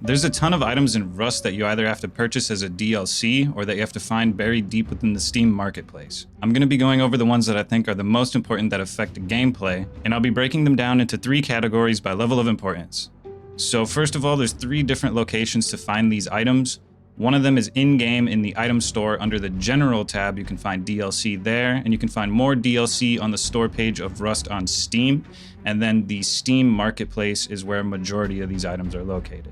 There's a ton of items in Rust that you either have to purchase as a DLC or that you have to find buried deep within the Steam marketplace. I'm going to be going over the ones that I think are the most important that affect gameplay, and I'll be breaking them down into 3 categories by level of importance. So first of all, there's 3 different locations to find these items. One of them is in-game in the item store under the General tab. You can find DLC there, and you can find more DLC on the store page of Rust on Steam, and then the Steam marketplace is where a majority of these items are located.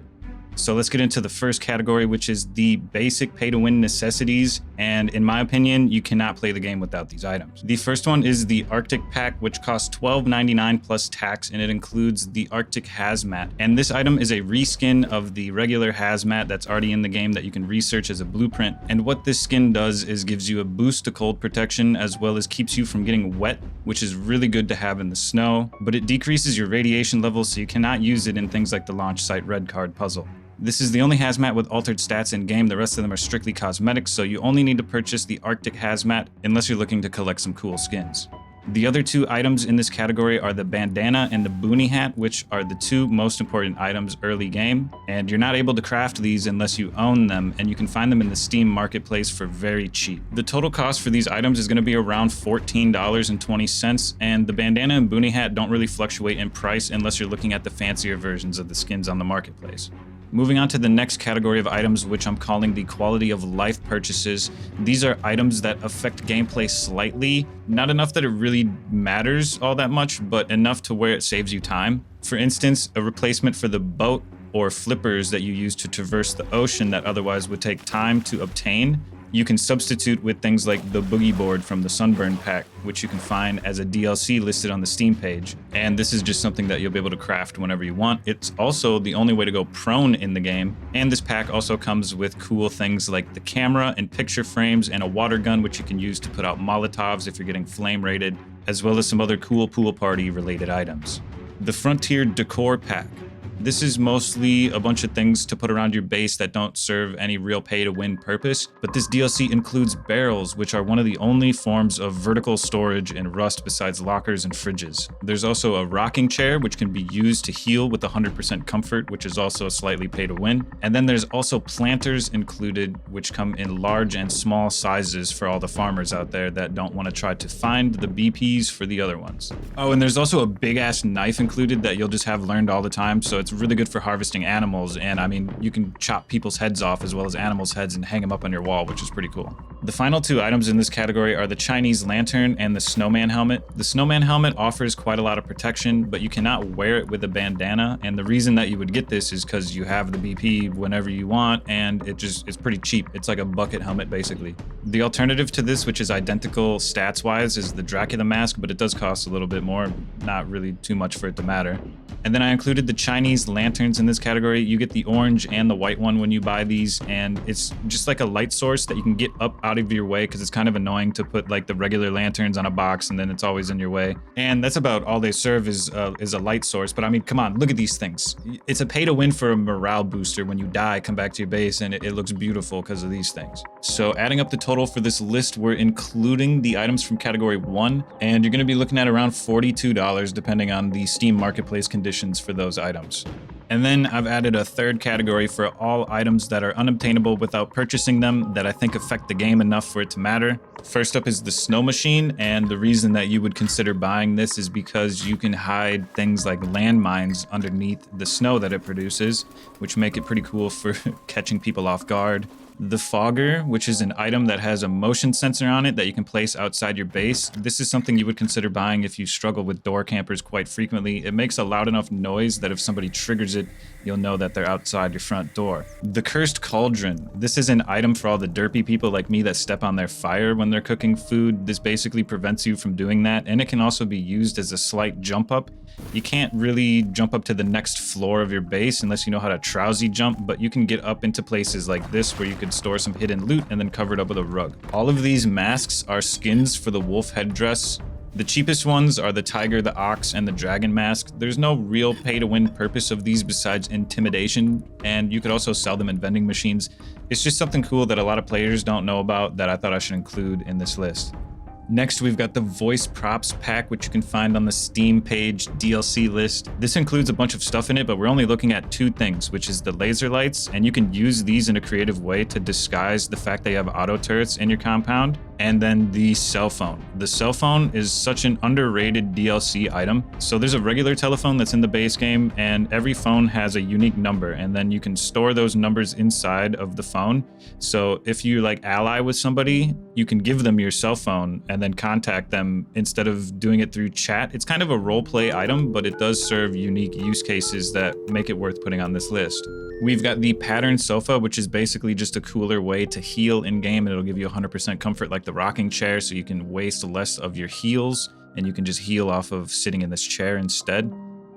So let's get into the first category, which is the basic pay-to-win necessities, and in my opinion, you cannot play the game without these items. The first one is the Arctic pack, which costs $12.99 plus tax, and it includes the Arctic Hazmat. And this item is a reskin of the regular Hazmat that's already in the game that you can research as a blueprint. And what this skin does is gives you a boost to cold protection, as well as keeps you from getting wet, which is really good to have in the snow, but it decreases your radiation levels, so you cannot use it in things like the launch site red card puzzle. This is the only Hazmat with altered stats in game. The rest of them are strictly cosmetic, so you only need to purchase the Arctic Hazmat unless you're looking to collect some cool skins. The other 2 items in this category are the Bandana and the Boonie hat, which are the 2 most important items early game, and you're not able to craft these unless you own them, and you can find them in the Steam marketplace for very cheap. The total cost for these items is going to be around $14.20, and the Bandana and Boonie hat don't really fluctuate in price unless you're looking at the fancier versions of the skins on the marketplace. Moving on to the next category of items, which I'm calling the quality of life purchases. These are items that affect gameplay slightly, not enough that it really matters all that much, but enough to where it saves you time. For instance, a replacement for the boat or flippers that you use to traverse the ocean that otherwise would take time to obtain, you can substitute with things like the Boogie board from the Sunburn pack, which you can find as a DLC listed on the Steam page. And this is just something that you'll be able to craft whenever you want. It's also the only way to go prone in the game. And this pack also comes with cool things like the camera and picture frames and a water gun, which you can use to put out Molotovs if you're getting flame rated, as well as some other cool pool party related items. The Frontier Decor pack. This is mostly a bunch of things to put around your base that don't serve any real pay-to-win purpose, but this DLC includes barrels, which are one of the only forms of vertical storage in Rust besides lockers and fridges. There's also a rocking chair, which can be used to heal with 100% comfort, which is also slightly pay-to-win. And then there's also planters included, which come in large and small sizes for all the farmers out there that don't want to try to find the BPs for the other ones. Oh, and there's also a big-ass knife included that you'll just have learned all the time, so it's really good for harvesting animals, and I mean, you can chop people's heads off as well as animals' heads and hang them up on your wall, which is pretty cool. The final 2 items in this category are the Chinese lantern and the Snowman helmet. The Snowman helmet offers quite a lot of protection, but you cannot wear it with a bandana, and the reason that you would get this is because you have the BP whenever you want, and it's pretty cheap. It's like a bucket helmet, basically. The alternative to this, which is identical stats-wise, is the Dracula mask, but it does cost a little bit more, not really too much for it to matter. And then I included the Chinese lanterns in this category. You get the orange and the white one when you buy these, and it's just like a light source that you can get up out of your way, because it's kind of annoying to put like the regular lanterns on a box and then it's always in your way. And that's about all they serve is a light source. But I mean, come on, look at these things. It's a pay to win for a morale booster. When you die, come back to your base and it looks beautiful because of these things. So adding up the total for this list, we're including the items from category 1, and you're going to be looking at around $42 depending on the Steam marketplace conditions for those items. And then I've added a 3rd category for all items that are unobtainable without purchasing them that I think affect the game enough for it to matter. First up is the snow machine, and the reason that you would consider buying this is because you can hide things like landmines underneath the snow that it produces, which make it pretty cool for catching people off guard. The fogger, which is an item that has a motion sensor on it that you can place outside your base. This is something you would consider buying if you struggle with door campers quite frequently. It makes a loud enough noise that if somebody triggers it, you'll know that they're outside your front door. The cursed cauldron. This is an item for all the derpy people like me that step on their fire when they're cooking food. This basically prevents you from doing that, and it can also be used as a slight jump up. You can't really jump up to the next floor of your base unless you know how to trousie jump, but you can get up into places like this where you could store some hidden loot and then cover it up with a rug. All of these masks are skins for the wolf headdress. The cheapest ones are the tiger, the ox, and the dragon mask. There's no real pay-to-win purpose of these besides intimidation, and you could also sell them in vending machines. It's just something cool that a lot of players don't know about that I thought I should include in this list. Next, we've got the voice props pack, which you can find on the Steam page DLC list. This includes a bunch of stuff in it, but we're only looking at 2 things, which is the laser lights, and you can use these in a creative way to disguise the fact that you have auto turrets in your compound, and then the cell phone. The cell phone is such an underrated DLC item. So there's a regular telephone that's in the base game, and every phone has a unique number, and then you can store those numbers inside of the phone. So if you like ally with somebody, you can give them your cell phone and then contact them instead of doing it through chat. It's kind of a role play item, but it does serve unique use cases that make it worth putting on this list. We've got the pattern sofa, which is basically just a cooler way to heal in game, and it'll give you 100% comfort like the rocking chair, so you can waste less of your heals and you can just heal off of sitting in this chair instead.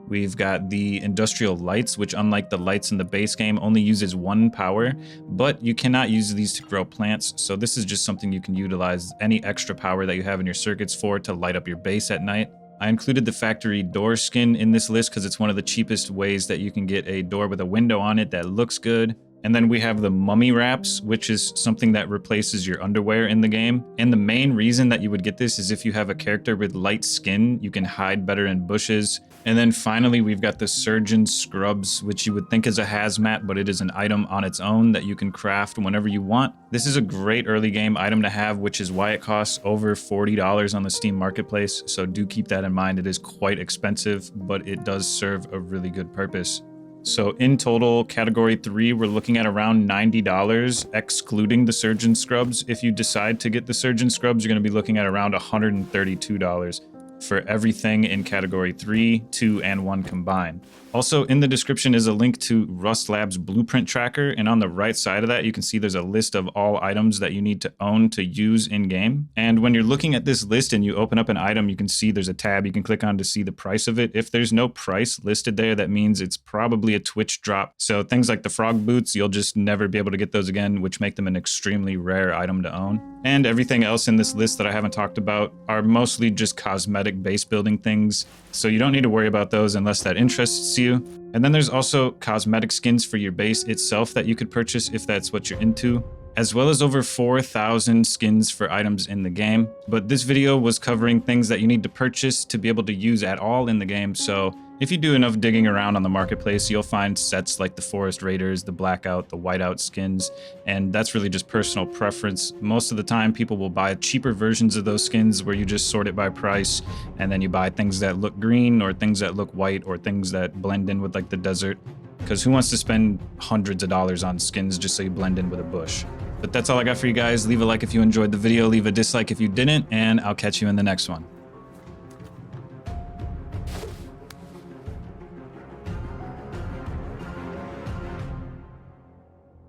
We've got the industrial lights, which unlike the lights in the base game only uses 1 power, but you cannot use these to grow plants. So this is just something you can utilize any extra power that you have in your circuits for to light up your base at night. I included the factory door skin in this list because it's one of the cheapest ways that you can get a door with a window on it that looks good. And then we have the mummy wraps, which is something that replaces your underwear in the game. And the main reason that you would get this is if you have a character with light skin, you can hide better in bushes. And then finally, we've got the surgeon scrubs, which you would think is a hazmat, but it is an item on its own that you can craft whenever you want. This is a great early game item to have, which is why it costs over $40 on the Steam marketplace. So do keep that in mind. It is quite expensive, but it does serve a really good purpose. So in total, category 3, we're looking at around $90, excluding the surgeon scrubs. If you decide to get the surgeon scrubs, you're going to be looking at around $132 for everything in category 3, 2, and 1 combined. Also in the description is a link to Rust Labs blueprint tracker, and on the right side of that you can see there's a list of all items that you need to own to use in game. And when you're looking at this list and you open up an item, you can see there's a tab you can click on to see the price of it. If there's no price listed there, that means it's probably a Twitch drop. So things like the frog boots, you'll just never be able to get those again, which make them an extremely rare item to own. And everything else in this list that I haven't talked about are mostly just cosmetic base building things, so you don't need to worry about those unless that interests you. And then there's also cosmetic skins for your base itself that you could purchase if that's what you're into, as well as over 4,000 skins for items in the game. But this video was covering things that you need to purchase to be able to use at all in the game, so if you do enough digging around on the marketplace, you'll find sets like the Forest Raiders, the Blackout, the Whiteout skins, and that's really just personal preference. Most of the time, people will buy cheaper versions of those skins where you just sort it by price, and then you buy things that look green or things that look white or things that blend in with like the desert, because who wants to spend hundreds of dollars on skins just so you blend in with a bush? But that's all I got for you guys. Leave a like if you enjoyed the video, leave a dislike if you didn't, and I'll catch you in the next one.